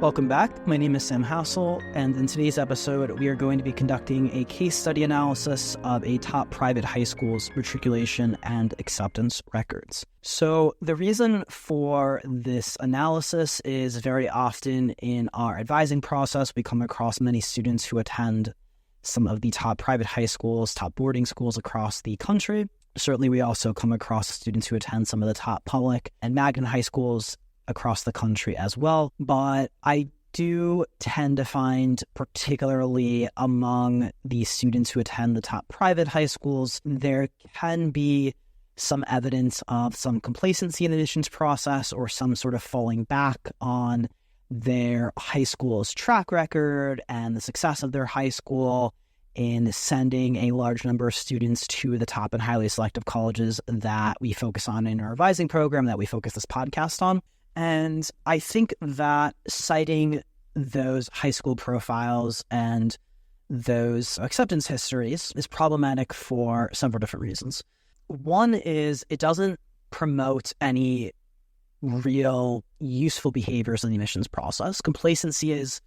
Welcome back. My name is Sam Hassel, and in today's episode, we are going to be conducting a case study analysis of a top private high school's matriculation and acceptance records. So the reason for this analysis is very often in our advising process, we come across many students who attend some of the top private high schools, top boarding schools across the country. Certainly, we also come across students who attend some of the top public and magnet high schools across the country as well. But I do tend to find, particularly among the students who attend the top private high schools, there can be some evidence of some complacency in the admissions process or some sort of falling back on their high school's track record and the success of their high school in sending a large number of students to the top and highly selective colleges that we focus on in our advising program, that we focus this podcast on. And I think that citing those high school profiles and those acceptance histories is problematic for several different reasons. One is it doesn't promote any real useful behaviors in the admissions process. Complacency is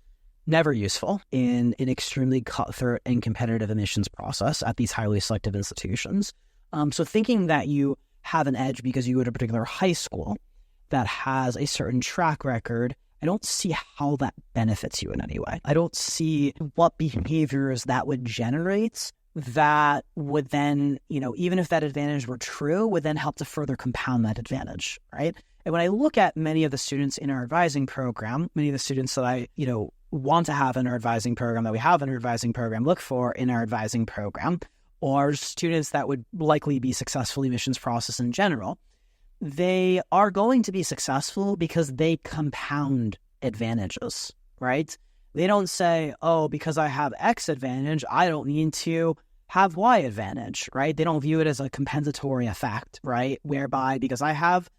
never useful in an extremely cutthroat and competitive admissions process at these highly selective institutions. So thinking that you have an edge because you go to a particular high school that has a certain track record, I don't see how that benefits you in any way. I don't see what behaviors that would generate that would then, even if that advantage were true, would then help to further compound that advantage, right? And when I look at many of the students in our advising program, many of the students that I, want to have in our advising program, that we have in our advising program, look for in our advising program, or students that would likely be successful in the admissions process in general, they are going to be successful because they compound advantages, right? They don't say, oh, because I have X advantage, I don't need to have Y advantage, right? They don't view it as a compensatory effect, right? Whereby because I have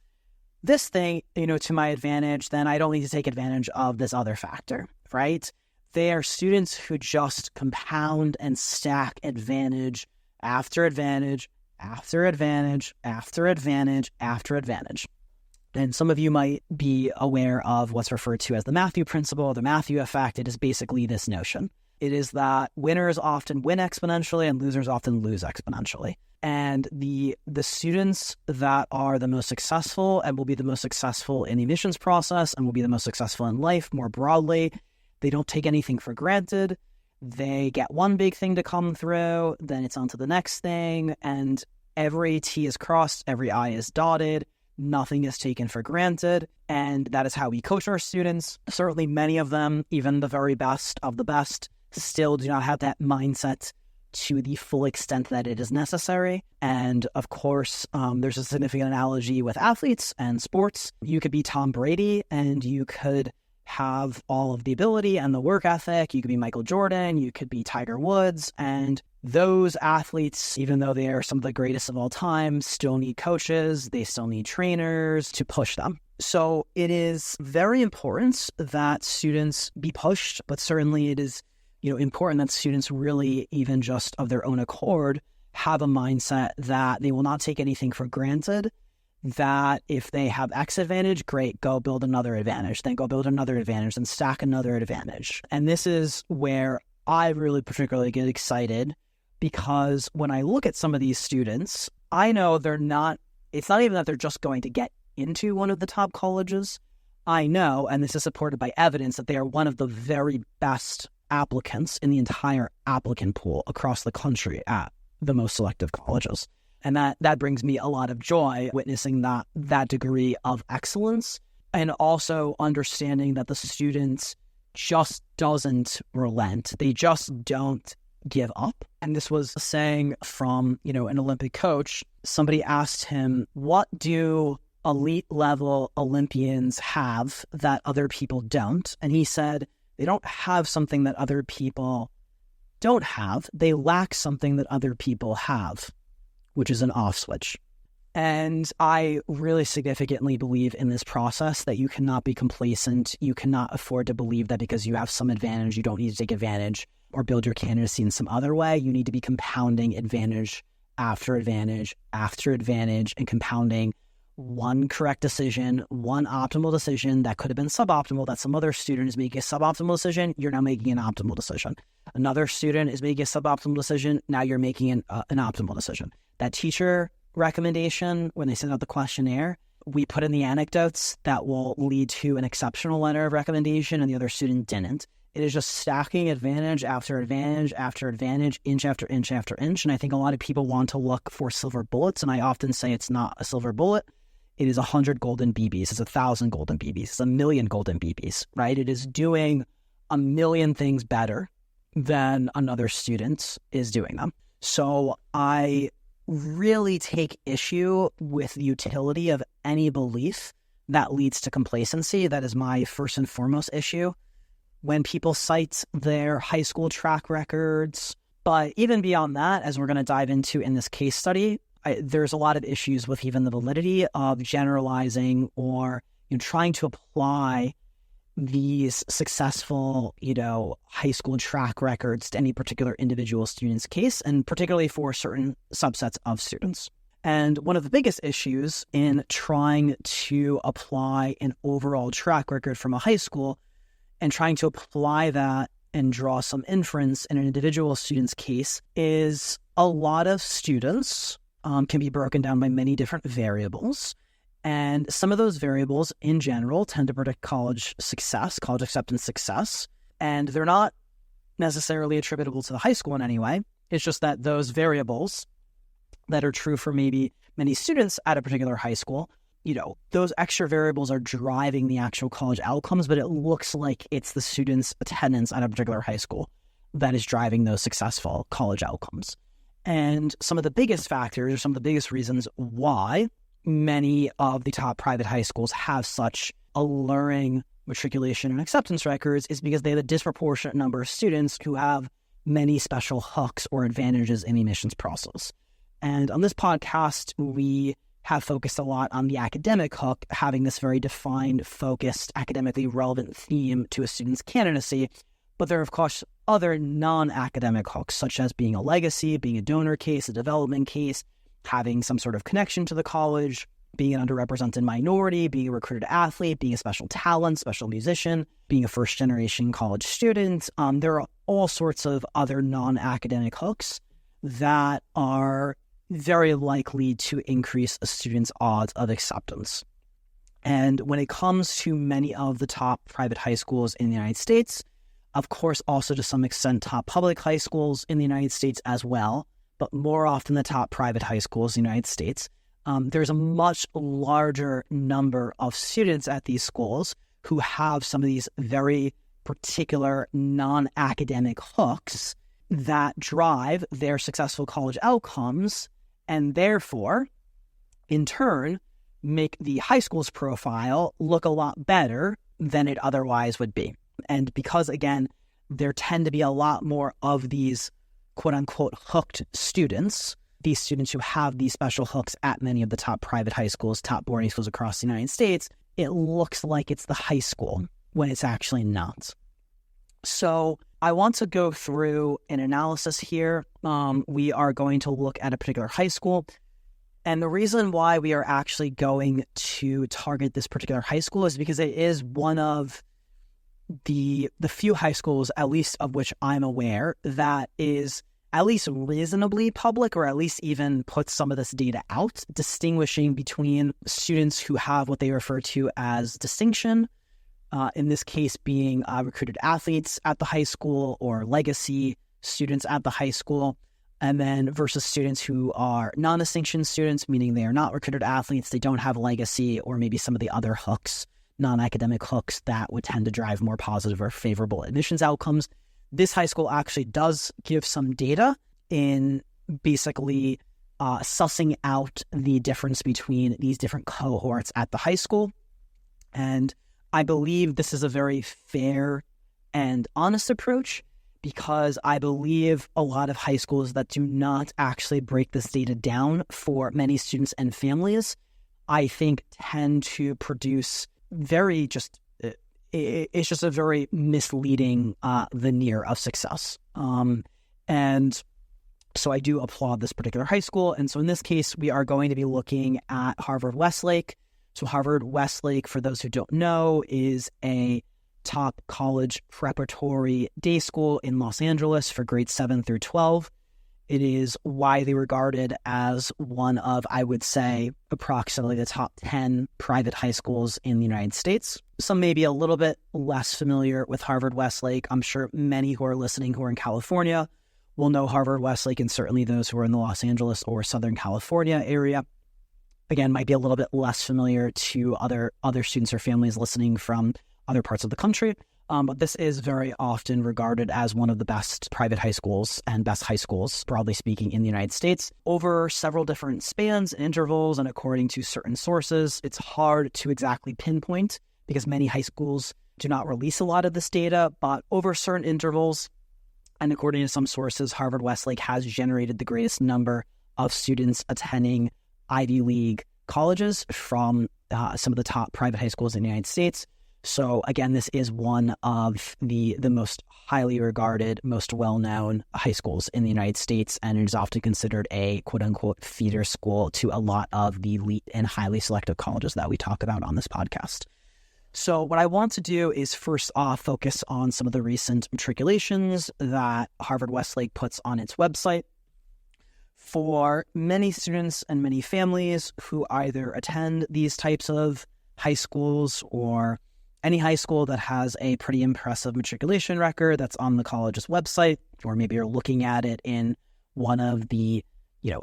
this thing, to my advantage, then I don't need to take advantage of this other factor, right? They are students who just compound and stack advantage after advantage after advantage, after advantage, after advantage. And some of you might be aware of what's referred to as the Matthew principle, the Matthew effect. It is basically this notion. It is that winners often win exponentially and losers often lose exponentially. And the students that are the most successful and will be the most successful in the admissions process and will be the most successful in life more broadly, they don't take anything for granted. They get one big thing to come through, then it's on to the next thing, and every T is crossed, every I is dotted, nothing is taken for granted, and that is how we coach our students. Certainly many of them, even the very best of the best, still do not have that mindset to the full extent that it is necessary. And of course, there's a significant analogy with athletes and sports. You could be Tom Brady and you could have all of the ability and the work ethic. You could be Michael Jordan, you could be Tiger Woods, and those athletes, even though they are some of the greatest of all time, still need coaches, they still need trainers to push them. So it is very important that students be pushed, but certainly it is, important that students really, even just of their own accord, have a mindset that they will not take anything for granted, that if they have X advantage, great, go build another advantage, then go build another advantage, and stack another advantage. And this is where I really particularly get excited, because when I look at some of these students, I know it's not even that they're just going to get into one of the top colleges. I know, and this is supported by evidence, that they are one of the very best applicants in the entire applicant pool across the country at the most selective colleges. And that brings me a lot of joy, witnessing that degree of excellence, and also understanding that the students just doesn't relent. They just don't give up. And this was a saying from, an Olympic coach. Somebody asked him, what do elite level Olympians have that other people don't? And he said, they don't have something that other people don't have. They lack something that other people have, which is an off switch. And I really significantly believe in this process that you cannot be complacent. You cannot afford to believe that because you have some advantage, you don't need to take advantage or build your candidacy in some other way. You need to be compounding advantage after advantage after advantage and compounding one correct decision, one optimal decision that could have been suboptimal, that some other student is making a suboptimal decision, you're now making an optimal decision. Another student is making a suboptimal decision, now you're making an optimal decision. That teacher recommendation, when they send out the questionnaire, we put in the anecdotes that will lead to an exceptional letter of recommendation and the other student didn't. It is just stacking advantage after advantage after advantage, inch after inch after inch. And I think a lot of people want to look for silver bullets. And I often say it's not a silver bullet. It is 100 golden BBs. It's 1,000 golden BBs. It's 1,000,000 golden BBs, right? It is doing 1,000,000 things better than another student is doing them. So I really take issue with the utility of any belief that leads to complacency. That is my first and foremost issue. When people cite their high school track records, but even beyond that, as we're going to dive into in this case study, there's a lot of issues with even the validity of generalizing or trying to apply these successful, high school track records to any particular individual student's case, and particularly for certain subsets of students. And one of the biggest issues in trying to apply an overall track record from a high school and trying to apply that and draw some inference in an individual student's case is a lot of students can be broken down by many different variables. And some of those variables in general tend to predict college success, college acceptance success. And they're not necessarily attributable to the high school in any way. It's just that those variables that are true for maybe many students at a particular high school, those extra variables are driving the actual college outcomes, but it looks like it's the student's attendance at a particular high school that is driving those successful college outcomes. And some of the biggest factors or some of the biggest reasons why many of the top private high schools have such alluring matriculation and acceptance records is because they have a disproportionate number of students who have many special hooks or advantages in the admissions process. And on this podcast, we have focused a lot on the academic hook, having this very defined, focused, academically relevant theme to a student's candidacy. But there are, of course, other non-academic hooks, such as being a legacy, being a donor case, a development case, having some sort of connection to the college, being an underrepresented minority, being a recruited athlete, being a special talent, special musician, being a first-generation college student. There are all sorts of other non-academic hooks that are very likely to increase a student's odds of acceptance. And when it comes to many of the top private high schools in the United States, of course, also to some extent top public high schools in the United States as well, but more often the top private high schools in the United States, there's a much larger number of students at these schools who have some of these very particular non-academic hooks that drive their successful college outcomes and therefore, in turn, make the high school's profile look a lot better than it otherwise would be. And because, again, there tend to be a lot more of these quote-unquote hooked students, these students who have these special hooks at many of the top private high schools, top boarding schools across the United States, it looks like it's the high school when it's actually not. So I want to go through an analysis here. We are going to look at a particular high school. And the reason why we are actually going to target this particular high school is because it is one of the few high schools, at least of which I'm aware, that is at least reasonably public, or at least even puts some of this data out, distinguishing between students who have what they refer to as distinction, in this case being recruited athletes at the high school or legacy students at the high school, and then versus students who are non-distinction students, meaning they are not recruited athletes, they don't have legacy, or maybe some of the other hooks, non-academic hooks that would tend to drive more positive or favorable admissions outcomes. This high school actually does give some data in basically sussing out the difference between these different cohorts at the high school. And I believe this is a very fair and honest approach, because I believe a lot of high schools that do not actually break this data down for many students and families, I think tend to produce it's just a very misleading veneer of success. And So I do applaud this particular high school. And so in this case, we are going to be looking at Harvard-Westlake. So Harvard-Westlake, for those who don't know, is a top college preparatory day school in Los Angeles for grades 7 through 12. It is widely regarded as one of, I would say, approximately the top 10 private high schools in the United States. Some may be a little bit less familiar with Harvard-Westlake. I'm sure many who are listening who are in California will know Harvard-Westlake, and certainly those who are in the Los Angeles or Southern California area, again, might be a little bit less familiar to other students or families listening from other parts of the country. But this is very often regarded as one of the best private high schools and best high schools, broadly speaking, in the United States. Over several different spans and intervals, and according to certain sources, it's hard to exactly pinpoint because many high schools do not release a lot of this data, but over certain intervals, and according to some sources, Harvard-Westlake has generated the greatest number of students attending Ivy League colleges from some of the top private high schools in the United States. So again, this is one of the most highly regarded, most well-known high schools in the United States, and it is often considered a quote-unquote feeder school to a lot of the elite and highly selective colleges that we talk about on this podcast. So what I want to do is first off focus on some of the recent matriculations that Harvard-Westlake puts on its website. For many students and many families who either attend these types of high schools or any high school that has a pretty impressive matriculation record that's on the college's website, or maybe you're looking at it in one of the,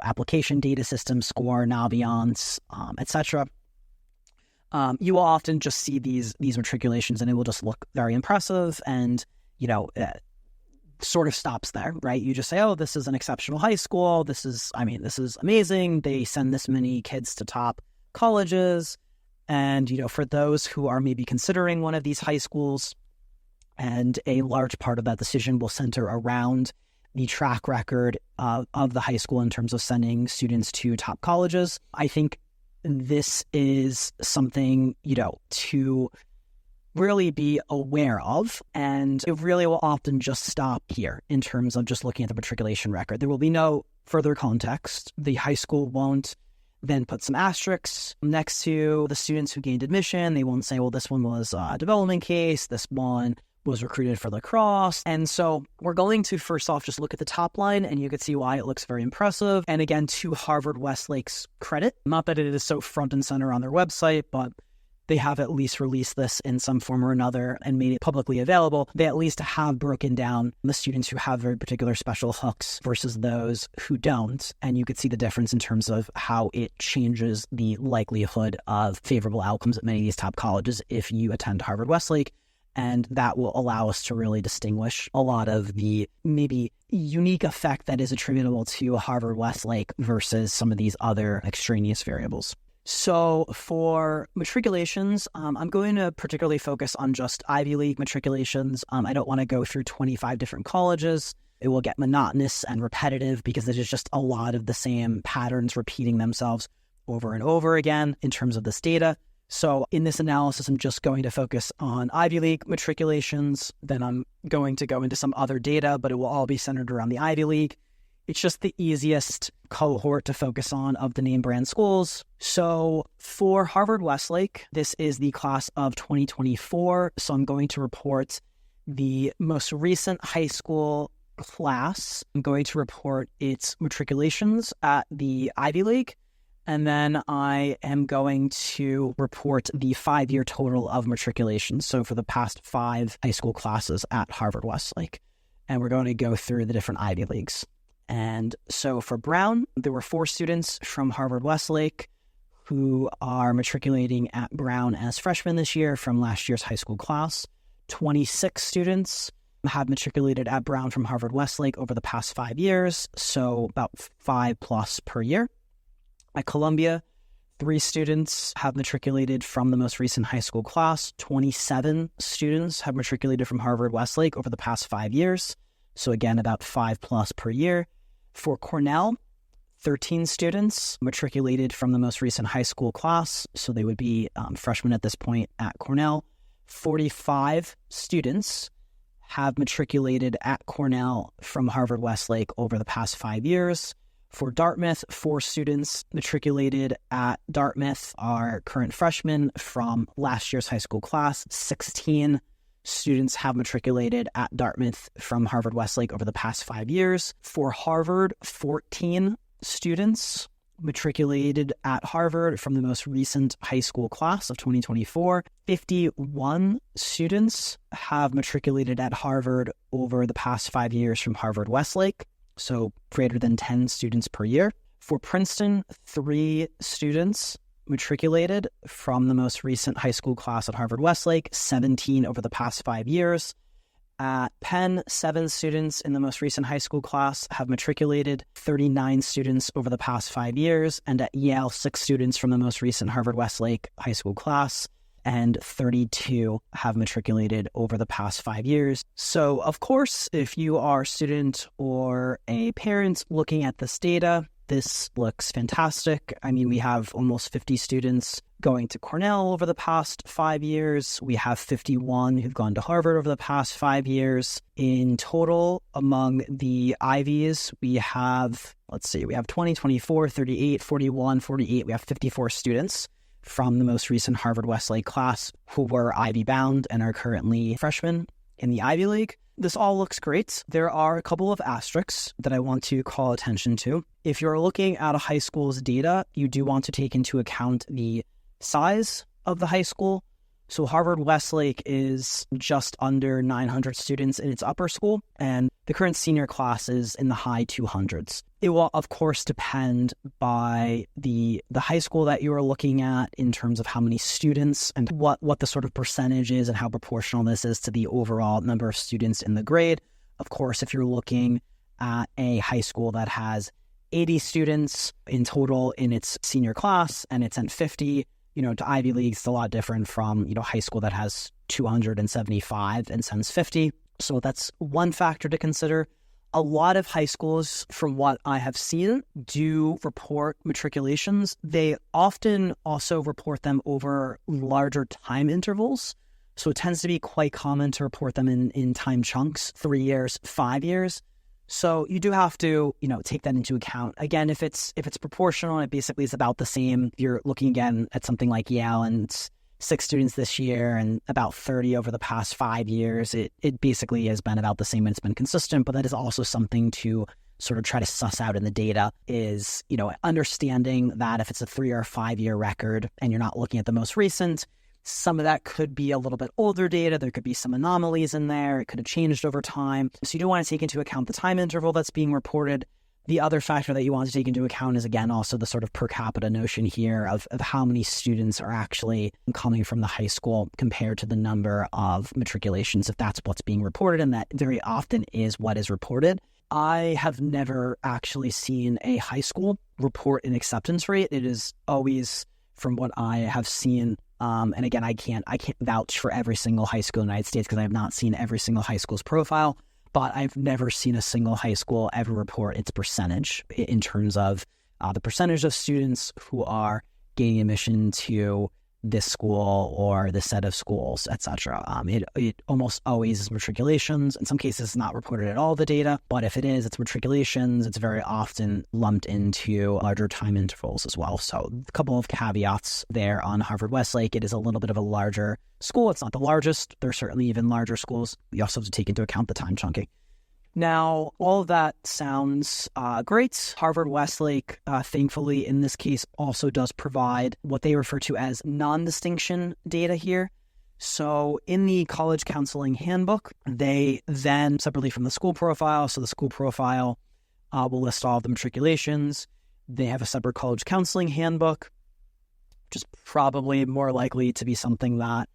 application data systems, SCORE, Naviance, etc. You will often just see these matriculations, and it will just look very impressive, and sort of stops there, right? You just say, "Oh, this is an exceptional high school. This is amazing. They send this many kids to top colleges." And, for those who are maybe considering one of these high schools, and a large part of that decision will center around the track record of the high school in terms of sending students to top colleges, I think this is something, to really be aware of. And it really will often just stop here in terms of just looking at the matriculation record. There will be no further context. The high school won't then put some asterisks next to the students who gained admission. They won't say, well, this one was a development case, this one was recruited for lacrosse. And so we're going to first off just look at the top line, and you can see why it looks very impressive. And again, to Harvard-Westlake's credit, not that it is so front and center on their website, but they have at least released this in some form or another and made it publicly available. They at least have broken down the students who have very particular special hooks versus those who don't. And you could see the difference in terms of how it changes the likelihood of favorable outcomes at many of these top colleges if you attend Harvard-Westlake. And that will allow us to really distinguish a lot of the maybe unique effect that is attributable to Harvard-Westlake versus some of these other extraneous variables. So for matriculations, I'm going to particularly focus on just Ivy League matriculations. I don't want to go through 25 different colleges. It will get monotonous and repetitive because there's just a lot of the same patterns repeating themselves over and over again in terms of this data. So in this analysis, I'm just going to focus on Ivy League matriculations. Then I'm going to go into some other data, but it will all be centered around the Ivy League. It's just the easiest cohort to focus on of the name brand schools. So for Harvard-Westlake, this is the class of 2024. So I'm going to report the most recent high school class. I'm going to report its matriculations at the Ivy League. And then I am going to report the 5-year total of matriculations. So for the past 5 high school classes at Harvard-Westlake. And we're going to go through the different Ivy Leagues. And so for Brown, there were 4 students from Harvard-Westlake who are matriculating at Brown as freshmen this year from last year's high school class. 26 students have matriculated at Brown from Harvard-Westlake over the past 5 years, so about 5 plus per year. At Columbia, 3 students have matriculated from the most recent high school class. 27 students have matriculated from Harvard-Westlake over the past 5 years, so again, about 5 plus per year. For Cornell, 13 students matriculated from the most recent high school class, so they would be freshmen at this point at Cornell. 45 students have matriculated at Cornell from Harvard Westlake over the past 5 years. For Dartmouth, 4 students matriculated at Dartmouth are current freshmen from last year's high school class. 16 students have matriculated at Dartmouth from Harvard Westlake over the past 5 years. For Harvard, 14 students matriculated at Harvard from the most recent high school class of 2024. 51 students have matriculated at Harvard over the past 5 years from Harvard Westlake, so greater than 10 students per year. For Princeton, 3 students matriculated from the most recent high school class at Harvard Westlake, 17 over the past 5 years. At Penn, 7 students in the most recent high school class have matriculated, 39 students over the past 5 years. And at Yale, 6 students from the most recent Harvard Westlake high school class, and 32 have matriculated over the past 5 years. So, of course, if you are a student or a parent looking at this data, this looks fantastic. I mean, we have almost 50 students going to Cornell over the past 5 years. We have 51 who've gone to Harvard over the past 5 years. In total, among the Ivies, we have 20, 24, 38, 41, 48. We have 54 students from the most recent Harvard Westlake class who were Ivy bound and are currently freshmen in the Ivy League. This all looks great. There are a couple of asterisks that I want to call attention to. If you're looking at a high school's data, you do want to take into account the size of the high school. So Harvard Westlake is just under 900 students in its upper school, and the current senior class is in the high 200s. It will, of course, depend by the high school that you are looking at in terms of how many students and what the sort of percentage is and how proportional this is to the overall number of students in the grade. Of course, if you're looking at a high school that has 80 students in total in its senior class and it's at 50, to Ivy Leagues, it's a lot different from, high school that has 275 and sends 50. So that's one factor to consider. A lot of high schools, from what I have seen, do report matriculations. They often also report them over larger time intervals. So it tends to be quite common to report them in time chunks, 3 years, 5 years. So you do have to, take that into account. Again, if it's proportional, it basically is about the same. If you're looking again at something like Yale and it's 6 students this year and about 30 over the past 5 years, it basically has been about the same and it's been consistent. But that is also something to sort of try to suss out in the data is, understanding that if it's a 3 or 5 year record and you're not looking at the most recent, some of that could be a little bit older data. There could be some anomalies in there. It could have changed over time. So you do want to take into account the time interval that's being reported. The other factor that you want to take into account is, again, also the sort of per capita notion here of how many students are actually coming from the high school compared to the number of matriculations, if that's what's being reported, and that very often is what is reported. I have never actually seen a high school report an acceptance rate. It is always, from what I have seen, and again, I can't vouch for every single high school in the United States because I have not seen every single high school's profile, but I've never seen a single high school ever report its percentage in terms of the percentage of students who are gaining admission to this school or this set of schools, etc. It almost always is matriculations. In some cases, it's not reported at all, the data, but if it is, it's matriculations. It's very often lumped into larger time intervals as well. So a couple of caveats there on Harvard Westlake. It is a little bit of a larger school. It's not the largest. There are certainly even larger schools. You also have to take into account the time chunking. Now, all of that sounds great. Harvard Westlake, thankfully, in this case, also does provide what they refer to as non-distinction data here. So in the college counseling handbook, they then, separately from the school profile, so the school profile will list all of the matriculations. They have a separate college counseling handbook, which is probably more likely to be something that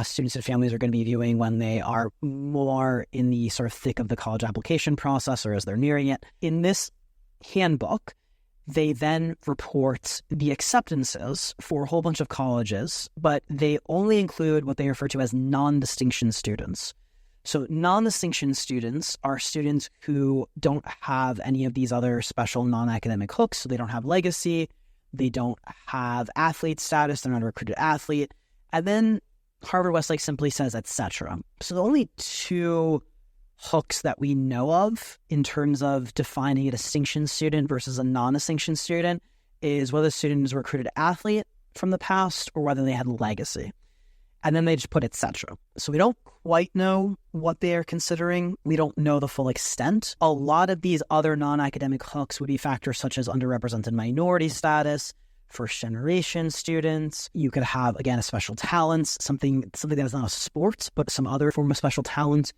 students and families are going to be viewing when they are more in the sort of thick of the college application process or as they're nearing it. In this handbook, they then report the acceptances for a whole bunch of colleges, but they only include what they refer to as non-distinction students. So non-distinction students are students who don't have any of these other special non-academic hooks. So they don't have legacy, they don't have athlete status, they're not a recruited athlete. And then Harvard Westlake simply says, etc. So the only two hooks that we know of in terms of defining a distinction student versus a non-distinction student is whether the student is a recruited athlete from the past or whether they had legacy. And then they just put etc. So we don't quite know what they're considering. We don't know the full extent. A lot of these other non-academic hooks would be factors such as underrepresented minority status, first-generation students. You could have, again, a special talents, something that is not a sport, but some other form of special talent.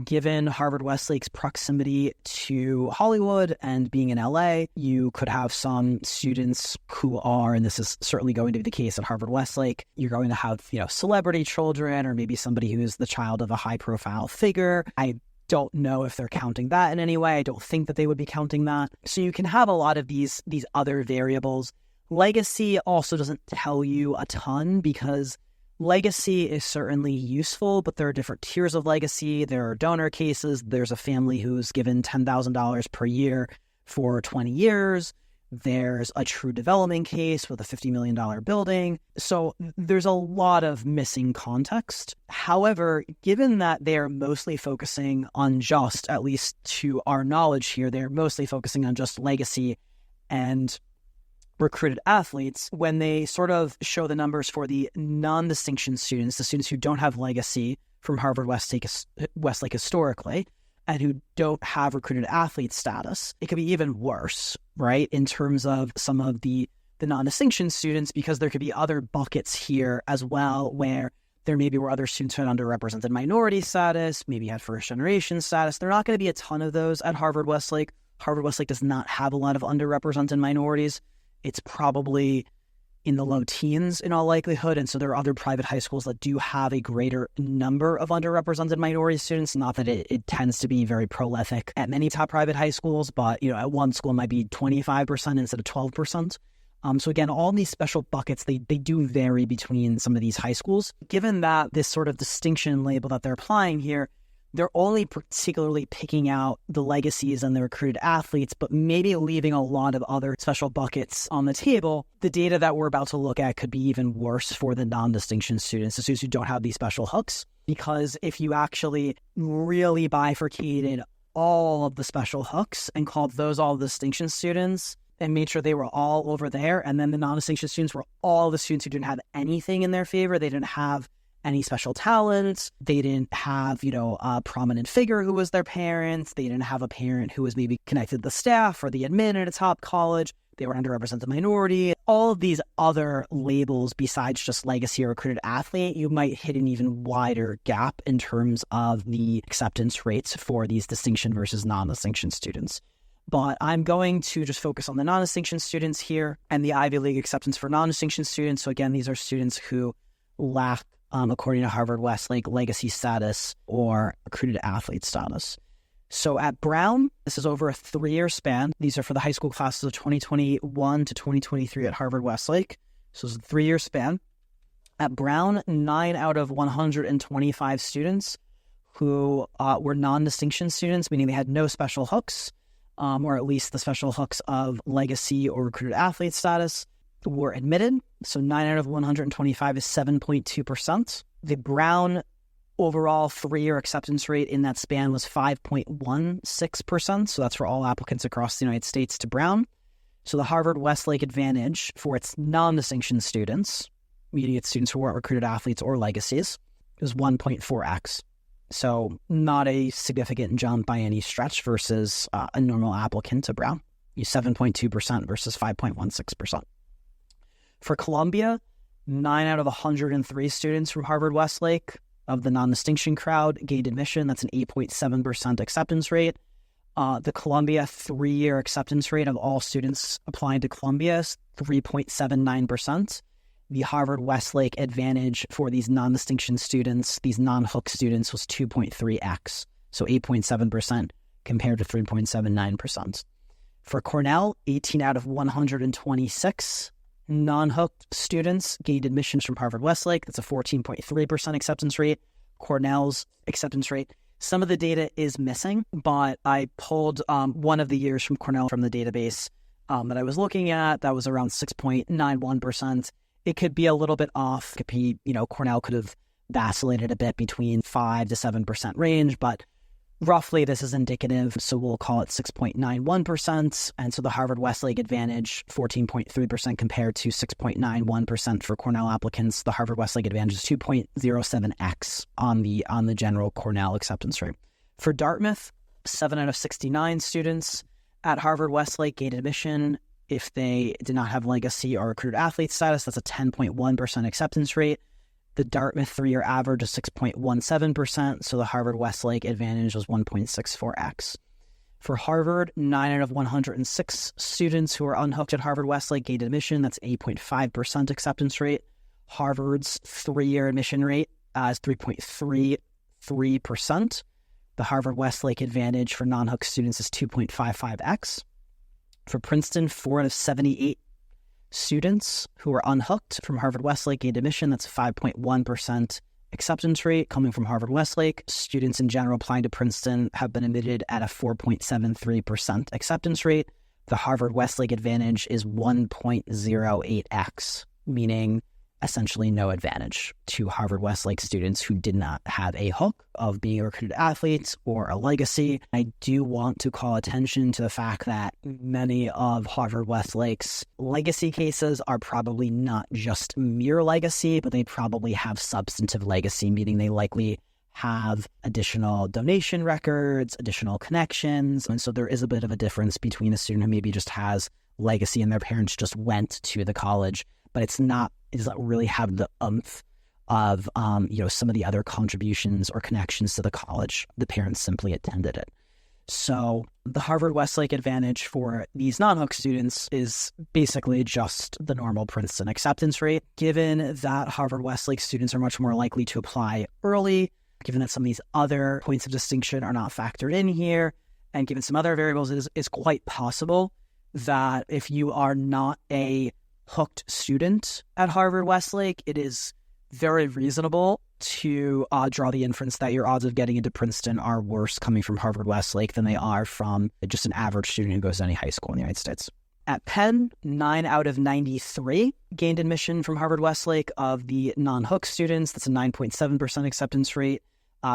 Given Harvard-Westlake's proximity to Hollywood and being in LA, you could have some students who are, and this is certainly going to be the case at Harvard-Westlake, you're going to have, celebrity children or maybe somebody who is the child of a high-profile figure. I don't know if they're counting that in any way. I don't think that they would be counting that. So you can have a lot of these other variables. Legacy also doesn't tell you a ton because legacy is certainly useful, but there are different tiers of legacy. There are donor cases. There's a family who's given $10,000 per year for 20 years. There's a true development case with a $50 million building. So there's a lot of missing context. However, given that they're mostly focusing on just, at least to our knowledge here, they're mostly focusing on just legacy and recruited athletes, when they sort of show the numbers for the non-distinction students, the students who don't have legacy from Harvard-Westlake historically, and who don't have recruited athlete status, it could be even worse, right, in terms of some of the non-distinction students, because there could be other buckets here as well where there maybe were other students who had underrepresented minority status, maybe had first-generation status. There are not going to be a ton of those at Harvard-Westlake. Harvard-Westlake does not have a lot of underrepresented minorities. It's probably in the low teens in all likelihood. And so there are other private high schools that do have a greater number of underrepresented minority students. Not that it tends to be very prolific at many top private high schools, but at one school it might be 25% instead of 12%. So again, all these special buckets, they do vary between some of these high schools. Given that this sort of distinction label that they're applying here, they're only particularly picking out the legacies and the recruited athletes, but maybe leaving a lot of other special buckets on the table. The data that we're about to look at could be even worse for the non-distinction students, the students who don't have these special hooks, because if you actually really bifurcated all of the special hooks and called those all distinction students and made sure they were all over there, and then the non-distinction students were all the students who didn't have anything in their favor, they didn't have any special talents, they didn't have, a prominent figure who was their parents, they didn't have a parent who was maybe connected to the staff or the admin at a top college, they were underrepresented minority, all of these other labels besides just legacy or recruited athlete, you might hit an even wider gap in terms of the acceptance rates for these distinction versus non-distinction students. But I'm going to just focus on the non-distinction students here and the Ivy League acceptance for non-distinction students. So again, these are students who lack according to Harvard-Westlake, legacy status or recruited athlete status. So at Brown, this is over a 3-year span. These are for the high school classes of 2021 to 2023 at Harvard-Westlake. So it's a 3-year span. At Brown, 9 out of 125 students who were non-distinction students, meaning they had no special hooks, or at least the special hooks of legacy or recruited athlete status, were admitted. So 9 out of 125 is 7.2%. The Brown overall 3-year acceptance rate in that span was 5.16%. So that's for all applicants across the United States to Brown. So the Harvard-Westlake advantage for its non-distinction students, meaning its students who weren't recruited athletes or legacies, is 1.4x. So not a significant jump by any stretch versus a normal applicant to Brown. 7.2% versus 5.16%. For Columbia, 9 out of 103 students from Harvard-Westlake of the non-distinction crowd gained admission. That's an 8.7% acceptance rate. The Columbia 3-year acceptance rate of all students applying to Columbia is 3.79%. The Harvard-Westlake advantage for these non-distinction students, these non-hook students, was 2.3x, so 8.7% compared to 3.79%. For Cornell, 18 out of 126 non-hooked students gained admissions from Harvard-Westlake. That's a 14.3% acceptance rate. Cornell's acceptance rate, some of the data is missing, but I pulled one of the years from Cornell from the database that I was looking at. That was around 6.91%. It could be a little bit off. It could be, Cornell could have vacillated a bit between 5 to 7% range, but roughly this is indicative, so we'll call it 6.91%. And so the Harvard-Westlake advantage, 14.3% compared to 6.91% for Cornell applicants. The Harvard-Westlake advantage is 2.07x on the general Cornell acceptance rate. For Dartmouth, 7 out of 69 students at Harvard-Westlake gained admission if they did not have legacy or recruited athlete status. That's a 10.1% acceptance rate. The Dartmouth 3-year average is 6.17%, so the Harvard-Westlake advantage was 1.64x. For Harvard, 9 out of 106 students who are unhooked at Harvard-Westlake gained admission. That's 8.5% acceptance rate. Harvard's 3-year admission rate is 3.33%. The Harvard-Westlake advantage for non-hooked students is 2.55x. For Princeton, 4 out of 78 students who are unhooked from Harvard-Westlake gained admission. That's 5.1% acceptance rate coming from Harvard-Westlake. Students in general applying to Princeton have been admitted at a 4.73% acceptance rate. The Harvard-Westlake advantage is 1.08x, meaning essentially no advantage to Harvard-Westlake students who did not have a hook of being a recruited athlete or a legacy. I do want to call attention to the fact that many of Harvard-Westlake's legacy cases are probably not just mere legacy, but they probably have substantive legacy, meaning they likely have additional donation records, additional connections. And so there is a bit of a difference between a student who maybe just has legacy and their parents just went to the college, but it does not really have the oomph of, some of the other contributions or connections to the college. The parents simply attended it. So the Harvard-Westlake advantage for these non-hook students is basically just the normal Princeton acceptance rate. Given that Harvard-Westlake students are much more likely to apply early, given that some of these other points of distinction are not factored in here, and given some other variables, it is quite possible that if you are not a hooked student at Harvard-Westlake, it is very reasonable to draw the inference that your odds of getting into Princeton are worse coming from Harvard-Westlake than they are from just an average student who goes to any high school in the United States. At Penn, 9 out of 93 gained admission from Harvard-Westlake of the non-hooked students. That's a 9.7% acceptance rate.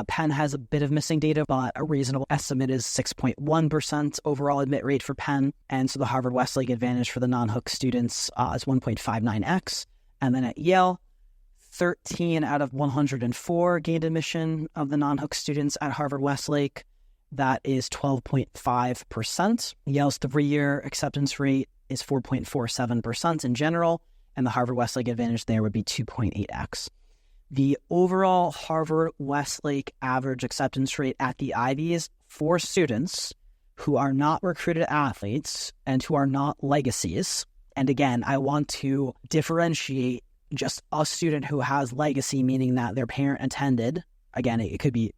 Penn has a bit of missing data, but a reasonable estimate is 6.1% overall admit rate for Penn. And so the Harvard-Westlake advantage for the non-hooked students is 1.59x. And then at Yale, 13 out of 104 gained admission of the non-hooked students at Harvard-Westlake. That is 12.5%. Yale's 3-year acceptance rate is 4.47% in general, and the Harvard-Westlake advantage there would be 2.8x. The overall Harvard-Westlake average acceptance rate at the Ivies for students who are not recruited athletes and who are not legacies, and again, I want to differentiate just a student who has legacy, meaning that their parent attended. Again, it could be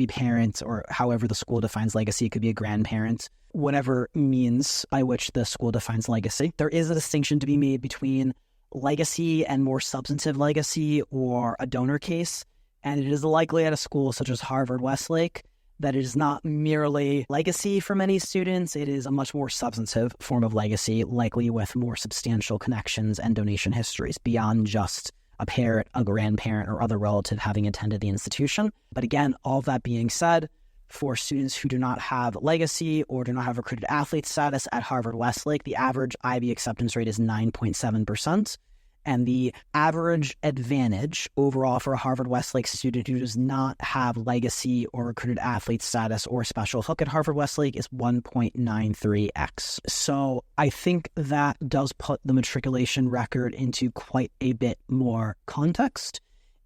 parents, or however the school defines legacy. It could be a grandparent, whatever means by which the school defines legacy. There is a distinction to be made between legacy and more substantive legacy, or a donor case. And it is likely at a school such as Harvard-Westlake that it is not merely legacy for many students. It is a much more substantive form of legacy, likely with more substantial connections and donation histories beyond just a parent, a grandparent, or other relative having attended the institution. But again, all that being said, for students who do not have legacy or do not have recruited athlete status at Harvard-Westlake, the average IB acceptance rate is 9.7%. And the average advantage overall for a Harvard-Westlake student who does not have legacy or recruited athlete status or special hook at Harvard-Westlake is 1.93x. So I think that does put the matriculation record into quite a bit more context.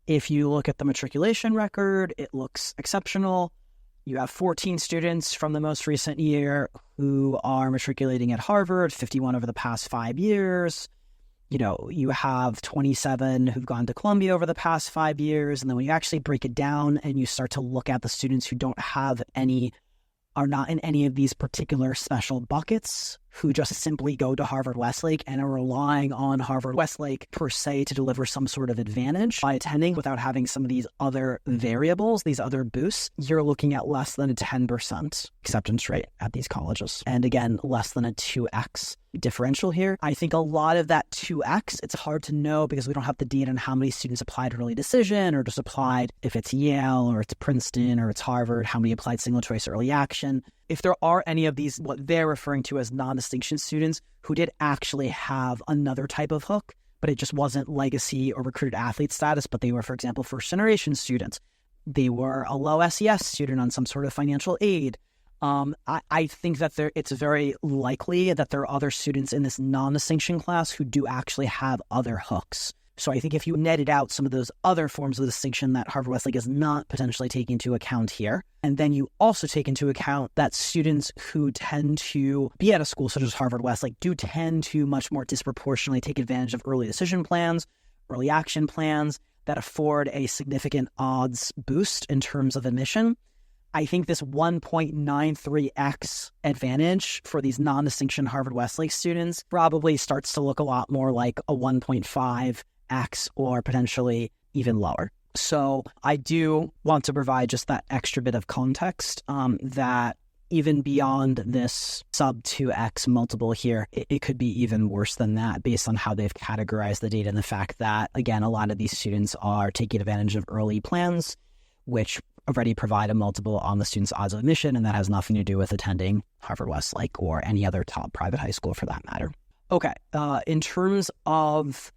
If you look at the matriculation record, it looks exceptional. You have 14 students from the most recent year who are matriculating at Harvard, 51 over the past 5 years. You have 27 who've gone to Columbia over the past 5 years. And then when you actually break it down and you start to look at the students who don't have any, are not in any of these particular special buckets who just simply go to Harvard-Westlake and are relying on Harvard-Westlake per se to deliver some sort of advantage by attending without having some of these other variables, these other boosts, you're looking at less than a 10% acceptance rate at these colleges. And again, less than a 2x differential here. I think a lot of that 2x, it's hard to know because we don't have the data on how many students applied early decision or just applied if it's Yale or it's Princeton or it's Harvard, how many applied single choice early action. If there are any of these, what they're referring to as non-distinction students who did actually have another type of hook, but it just wasn't legacy or recruited athlete status, but they were, for example, first-generation students. They were a low SES student on some sort of financial aid. I think that it's very likely that there are other students in this non-distinction class who do actually have other hooks. So I think if you netted out some of those other forms of distinction that Harvard-Westlake is not potentially taking into account here, and then you also take into account that students who tend to be at a school such as Harvard-Westlake do tend to much more disproportionately take advantage of early decision plans, early action plans that afford a significant odds boost in terms of admission. I think this 1.93x advantage for these non-distinction Harvard-Westlake students probably starts to look a lot more like a 1.5x or potentially even lower. So I do want to provide just that extra bit of context that even beyond this sub 2x multiple here, it could be even worse than that based on how they've categorized the data and the fact that, again, a lot of these students are taking advantage of early plans, which already provide a multiple on the student's odds of admission, and that has nothing to do with attending Harvard-Westlake or any other top private high school for that matter. Okay, in terms of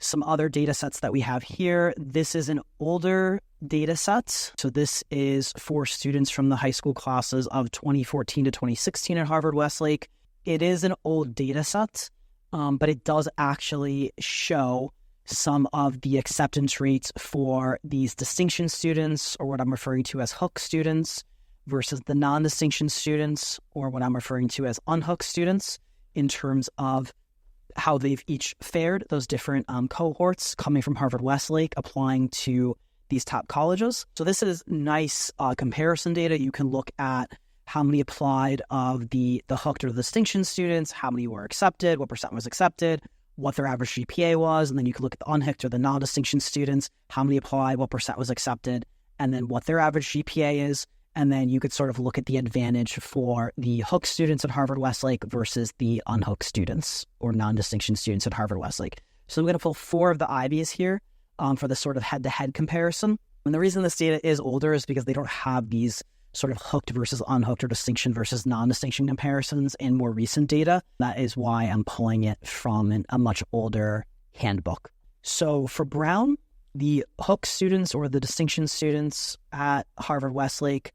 some other data sets that we have here, this is an older data set. So this is for students from the high school classes of 2014 to 2016 at Harvard-Westlake. It is an old data set, but it does actually show some of the acceptance rates for these distinction students, or what I'm referring to as hook students, versus the non-distinction students, or what I'm referring to as unhooked students, in terms of how they've each fared, those different cohorts coming from Harvard-Westlake applying to these top colleges. So this is nice comparison data. You can look at how many applied of the hooked or the distinction students, how many were accepted, what percent was accepted, what their average GPA was, and then you can look at the unhooked or the non-distinction students, how many applied, what percent was accepted, and then what their average GPA is. And then you could sort of look at the advantage for the hooked students at Harvard-Westlake versus the unhooked students or non-distinction students at Harvard-Westlake. So I'm going to pull 4 of the IBs here for the sort of head-to-head comparison. And the reason this data is older is because they don't have these sort of hooked versus unhooked or distinction versus non-distinction comparisons in more recent data. That is why I'm pulling it from a much older handbook. So for Brown, the hooked students or the distinction students at Harvard-Westlake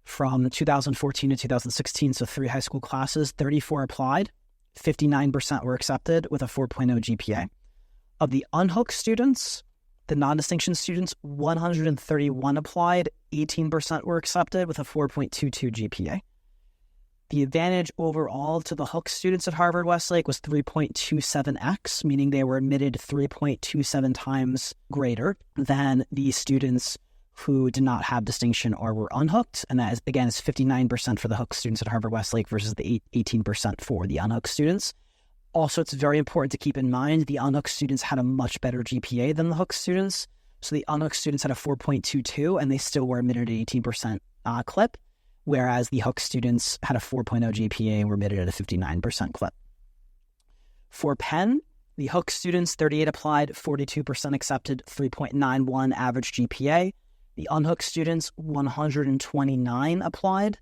from 2014 to 2016, so 3 high school classes, 34 applied, 59% were accepted with a 4.0 GPA. Of the unhooked students, the non-distinction students, 131 applied, 18% were accepted with a 4.22 GPA. The advantage overall to the hooked students at Harvard-Westlake was 3.27x, meaning they were admitted 3.27 times greater than the students who did not have distinction or were unhooked. And that is, again, is 59% for the hooked students at Harvard-Westlake versus the 18% for the unhooked students. Also, it's very important to keep in mind the unhooked students had a much better GPA than the hooked students. So the unhooked students had a 4.22, and they still were admitted at 18% clip, whereas the hooked students had a 4.0 GPA and were admitted at a 59% clip. For Penn, the hooked students, 38 applied, 42% accepted, 3.91 average GPA. The unhooked students, 129 applied,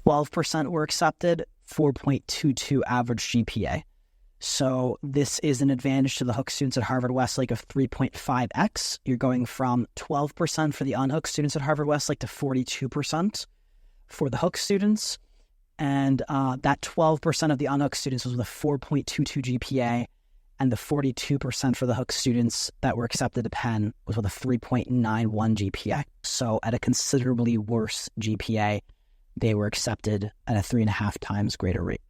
12% were accepted, 4.22 average GPA. So this is an advantage to the hooked students at Harvard-Westlake of 3.5x. You're going from 12% for the unhooked students at Harvard-Westlake to 42% for the hooked students. And that 12% of the unhooked students was with a 4.22 GPA, and the 42% for the hooked students that were accepted to Penn was with a 3.91 GPA. So at a considerably worse GPA, they were accepted at a 3.5 times greater rate.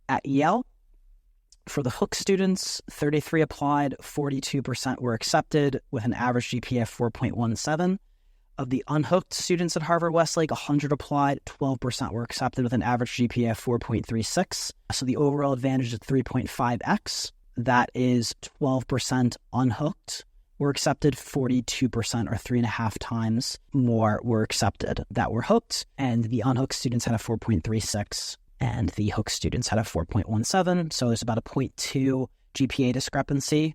At Yale, for the hooked students, 33 applied, 42% were accepted with an average GPA of 4.17. Of the unhooked students at Harvard-Westlake, 100 applied, 12% were accepted with an average GPA of 4.36. So the overall advantage is 3.5x. That is 12% unhooked were accepted, 42% or 3.5 times more were accepted that were hooked. And the unhooked students had a 4.36 and the hooked students had a 4.17. So there's about a 0.2 GPA discrepancy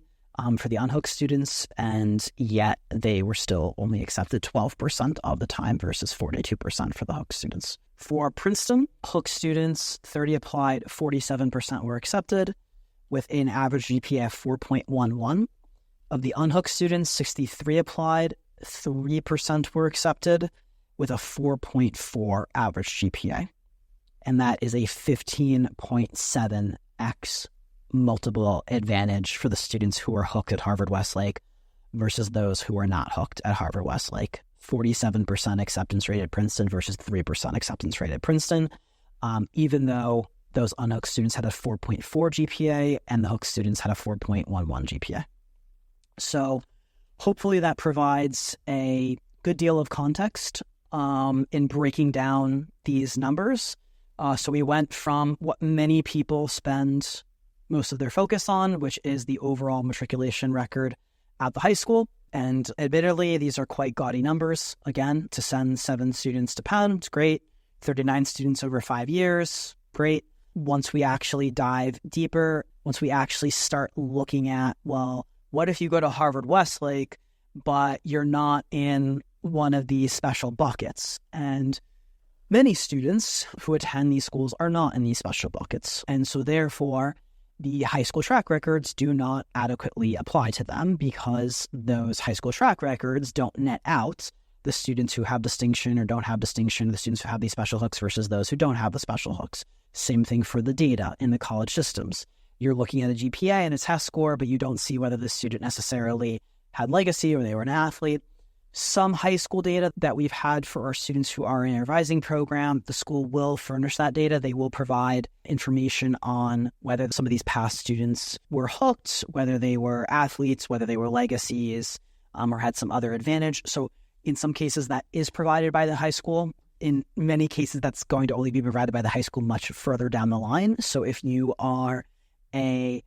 for the unhooked students, and yet they were still only accepted 12% of the time versus 42% for the hooked students. For Princeton, hooked students, 30 applied, 47% were accepted with an average GPA of 4.11. Of the unhooked students, 63 applied, 3% were accepted with a 4.4 average GPA. And that is a 15.7x multiple advantage for the students who are hooked at Harvard-Westlake versus those who are not hooked at Harvard-Westlake. 47% acceptance rate at Princeton versus 3% acceptance rate at Princeton, even though those unhooked students had a 4.4 GPA and the hooked students had a 4.11 GPA. So hopefully that provides a good deal of context in breaking down these numbers. So we went from what many people spend most of their focus on, which is the overall matriculation record at the high school. And admittedly, these are quite gaudy numbers. Again, to send 7 students to Penn, it's great. 39 students over 5 years, great. Once we actually dive deeper, once we actually start looking at, well, what if you go to Harvard-Westlake, but you're not in one of these special buckets? And many students who attend these schools are not in these special buckets. And so therefore, the high school track records do not adequately apply to them because those high school track records don't net out the students who have distinction or don't have distinction, the students who have these special hooks versus those who don't have the special hooks. Same thing for the data in the college systems. You're looking at a GPA and a test score, but you don't see whether the student necessarily had legacy or they were an athlete. Some high school data that we've had for our students who are in a revising program, the school will furnish that data. They will provide information on whether some of these past students were hooked, whether they were athletes, whether they were legacies, or had some other advantage. So in some cases, that is provided by the high school. In many cases, that's going to only be provided by the high school much further down the line. So if you are a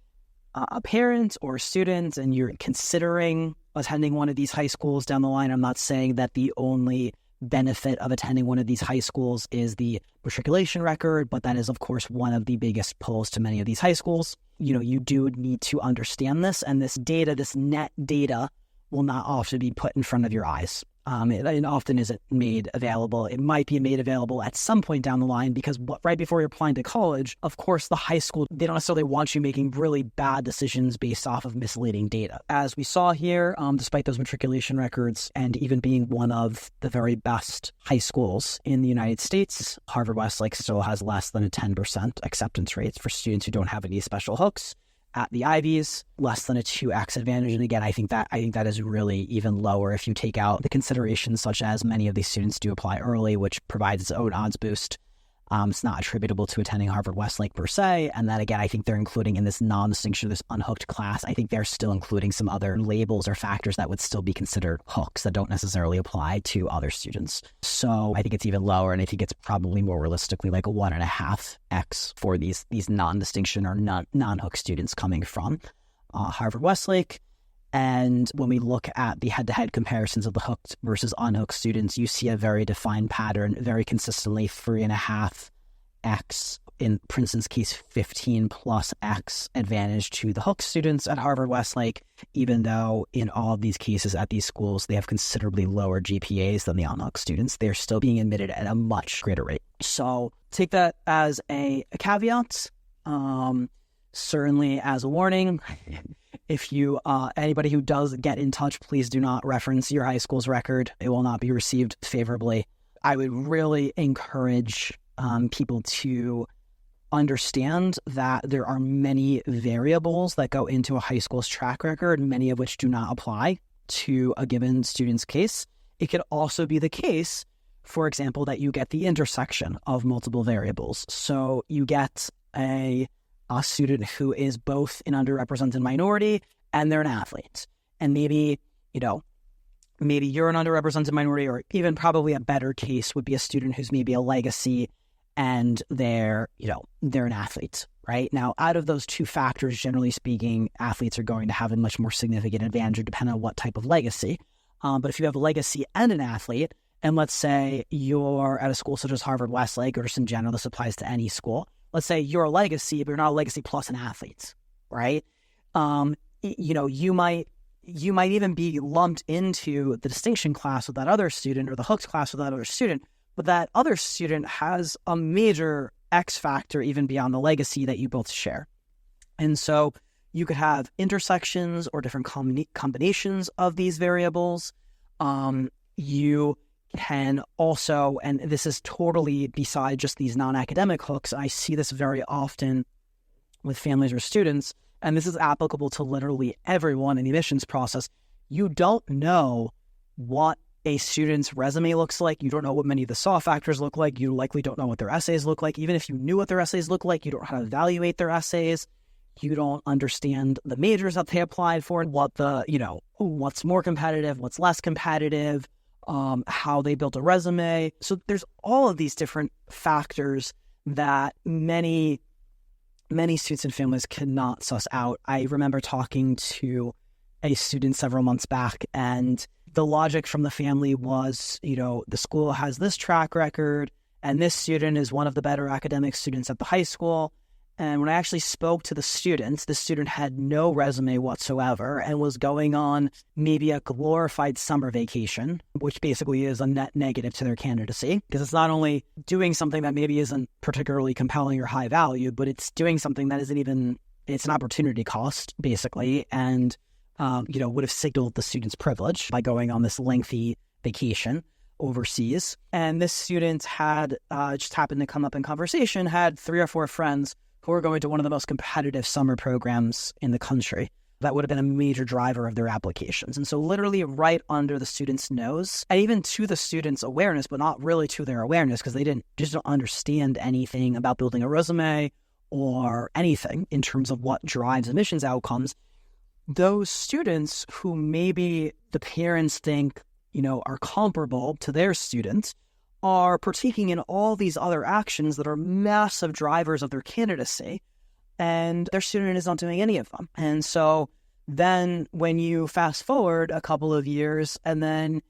parent or a student and you're considering attending one of these high schools down the line, I'm not saying that the only benefit of attending one of these high schools is the matriculation record, but that is, of course, one of the biggest pulls to many of these high schools. You know, you do need to understand this, and this data, this net data, will not often be put in front of your eyes. It often isn't made available. It might be made available at some point down the line because right before you're applying to college, of course, the high school, they don't necessarily want you making really bad decisions based off of misleading data. As we saw here, despite those matriculation records and even being one of the very best high schools in the United States, Harvard-Westlake still has less than a 10% acceptance rate for students who don't have any special hooks. At the Ivies, less than a 2x advantage. And again, I think that is really even lower if you take out the considerations such as many of these students do apply early, which provides its own odds boost. It's not attributable to attending Harvard-Westlake per se. And then again, I think they're including in this non-distinction, this unhooked class, I think they're still including some other labels or factors that would still be considered hooks that don't necessarily apply to other students. So I think it's even lower, and I think it's probably more realistically like a 1.5x for these non-distinction or non-hook students coming from Harvard-Westlake. And when we look at the head-to-head comparisons of the hooked versus unhooked students, you see a very defined pattern, very consistently 3.5x, in Princeton's case, 15 plus x advantage to the hooked students at Harvard-Westlake, even though in all of these cases at these schools, they have considerably lower GPAs than the unhooked students. They're still being admitted at a much greater rate. So take that as a caveat, certainly as a warning. If you, anybody who does get in touch, please do not reference your high school's record. It will not be received favorably. I would really encourage people to understand that there are many variables that go into a high school's track record, many of which do not apply to a given student's case. It could also be the case, for example, that you get the intersection of multiple variables. So you get a student who is both an underrepresented minority and they're an athlete. And maybe maybe you're an underrepresented minority, or even probably a better case would be a student who's maybe a legacy and they're an athlete, right? Now, out of those two factors, generally speaking, athletes are going to have a much more significant advantage depending on what type of legacy. But if you have a legacy and an athlete, and let's say you're at a school such as Harvard Westlake, or just in general, this applies to any school. Let's say you're a legacy, but you're not a legacy plus an athlete, right? You might even be lumped into the distinction class with that other student, or the hooked class with that other student, but that other student has a major X factor even beyond the legacy that you both share. And so you could have intersections or different combinations of these variables. You can also, and this is totally beside just these non-academic hooks, I see this very often with families or students, and this is applicable to literally everyone in the admissions process. You don't know what a student's resume looks like. You don't know what many of the soft factors look like. You likely don't know what their essays look like. Even if you knew what their essays look like, you don't know how to evaluate their essays. You don't understand the majors that they applied for, what what's more competitive, what's less competitive, how they built a resume. So there's all of these different factors that many students and families cannot suss out. I remember talking to a student several months back, and the logic from the family was, the school has this track record, and this student is one of the better academic students at the high school. And when I actually spoke to the student had no resume whatsoever and was going on maybe a glorified summer vacation, which basically is a net negative to their candidacy, because it's not only doing something that maybe isn't particularly compelling or high value, but it's doing something that it's an opportunity cost, basically, and would have signaled the student's privilege by going on this lengthy vacation overseas. And this student had just happened to come up in conversation, had 3 or 4 friends who were going to one of the most competitive summer programs in the country. That would have been a major driver of their applications. And so literally right under the student's nose, and even to the student's awareness, but not really to their awareness, because they just don't understand anything about building a resume or anything in terms of what drives admissions outcomes. Those students who maybe the parents think, are comparable to their students are partaking in all these other actions that are massive drivers of their candidacy, and their student is not doing any of them. And so then when you fast forward a couple of years, and then,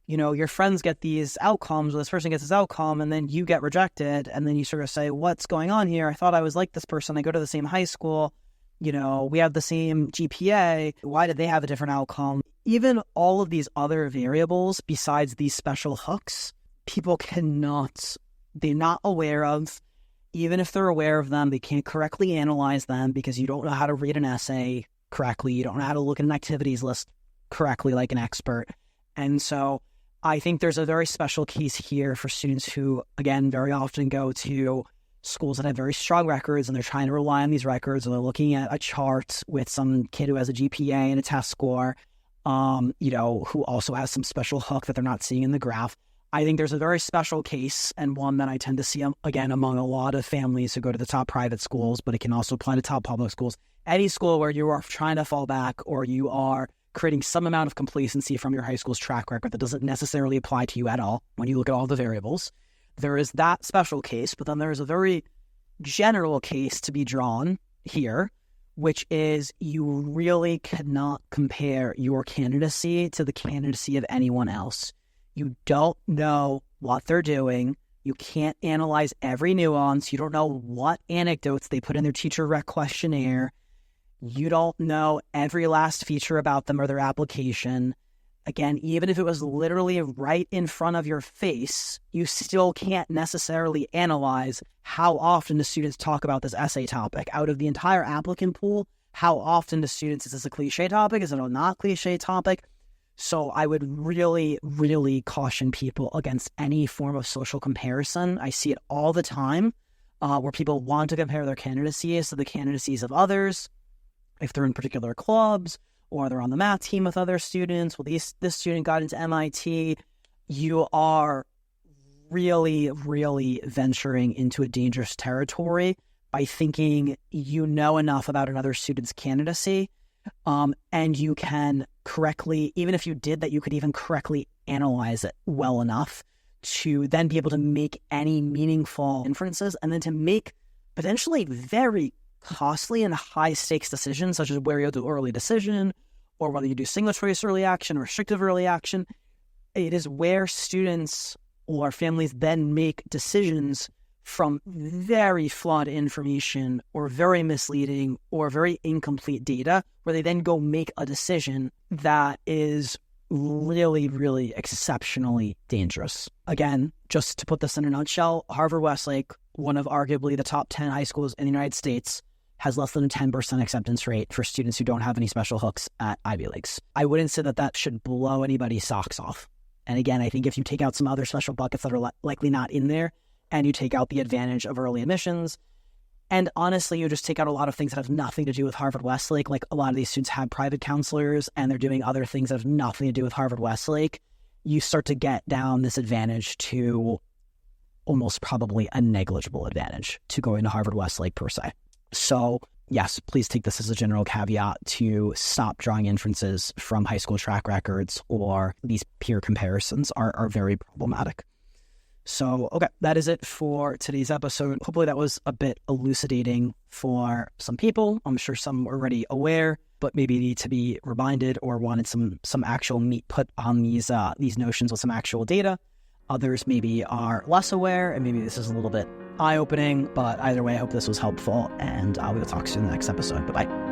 your friends get these outcomes, or this person gets this outcome, and then you get rejected, and then you sort of say, what's going on here? I thought I was like this person. I go to the same high school. We have the same GPA. Why did they have a different outcome? Even all of these other variables besides these special hooks, people they're not aware of. Even if they're aware of them, they can't correctly analyze them because you don't know how to read an essay correctly. You don't know how to look at an activities list correctly like an expert. And so I think there's a very special case here for students who, again, very often go to schools that have very strong records, and they're trying to rely on these records, and they're looking at a chart with some kid who has a GPA and a test score, who also has some special hook that they're not seeing in the graph. I think there's a very special case, and one that I tend to see, again, among a lot of families who go to the top private schools, but it can also apply to top public schools. Any school where you are trying to fall back, or you are creating some amount of complacency from your high school's track record that doesn't necessarily apply to you at all when you look at all the variables. There is that special case, but then there is a very general case to be drawn here, which is you really cannot compare your candidacy to the candidacy of anyone else. You don't know what they're doing. You can't analyze every nuance. You don't know what anecdotes they put in their teacher rec questionnaire. You don't know every last feature about them or their application. Again, even if it was literally right in front of your face, you still can't necessarily analyze how often the students talk about this essay topic. Out of the entire applicant pool, how often the students, is this a cliche topic? Is it a not cliche topic? So I would really, really caution people against any form of social comparison. I see it all the time where people want to compare their candidacies to the candidacies of others. If they're in particular clubs, or they're on the math team with other students, well, this student got into MIT, you are really, really venturing into a dangerous territory by thinking you know enough about another student's candidacy And you can correctly, even if you did that, you could even correctly analyze it well enough to then be able to make any meaningful inferences, and then to make potentially very costly and high stakes decisions, such as where you do early decision, or whether you do single choice early action or restrictive early action. It is where students or families then make decisions from very flawed information or very misleading or very incomplete data, where they then go make a decision that is really, really exceptionally dangerous. Again, just to put this in a nutshell, Harvard-Westlake, one of arguably the top 10 high schools in the United States, has less than a 10% acceptance rate for students who don't have any special hooks at Ivy Leagues. I wouldn't say that that should blow anybody's socks off. And again, I think if you take out some other special buckets that are likely not in there, and you take out the advantage of early admissions, and honestly, you just take out a lot of things that have nothing to do with Harvard-Westlake. Like, a lot of these students have private counselors, and they're doing other things that have nothing to do with Harvard-Westlake. You start to get down this advantage to almost probably a negligible advantage to going to Harvard-Westlake per se. So yes, please take this as a general caveat to stop drawing inferences from high school track records, or these peer comparisons are very problematic. So, okay, that is it for today's episode. Hopefully that was a bit elucidating for some people. I'm sure some were already aware, but maybe need to be reminded or wanted some actual meat put on these notions with some actual data. Others maybe are less aware, and maybe this is a little bit eye-opening, but either way, I hope this was helpful, and we will talk soon in the next episode. Bye-bye.